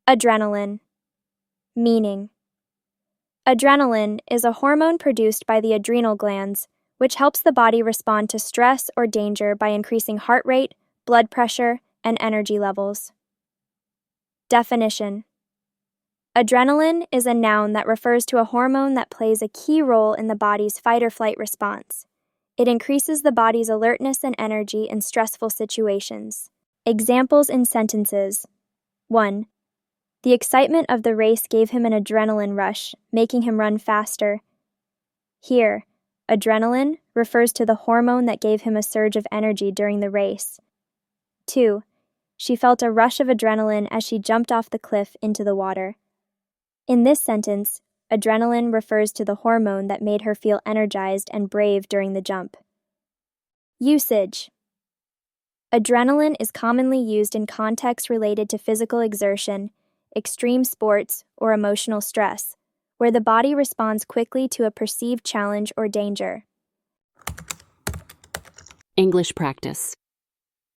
Adrenaline. Meaning: adrenaline is a hormone produced by the adrenal glands, which helps the body respond to stress or danger by increasing heart rate, blood pressure, and energy levels. Definition: adrenaline is a noun that refers to a hormone that plays a key role in the body's fight-or-flight response. It increases the body's alertness and energy in stressful situations. Examples in sentences: 1. The excitement of the race gave him an adrenaline rush, making him run faster. Here, adrenaline refers to the hormone that gave him a surge of energy during the race. 2. She felt a rush of adrenaline as she jumped off the cliff into the water. In this sentence, adrenaline refers to the hormone that made her feel energized and brave during the jump. Usage: adrenaline is commonly used in contexts related to physical exertion, extreme sports, or emotional stress, where the body responds quickly to a perceived challenge or danger. English practice.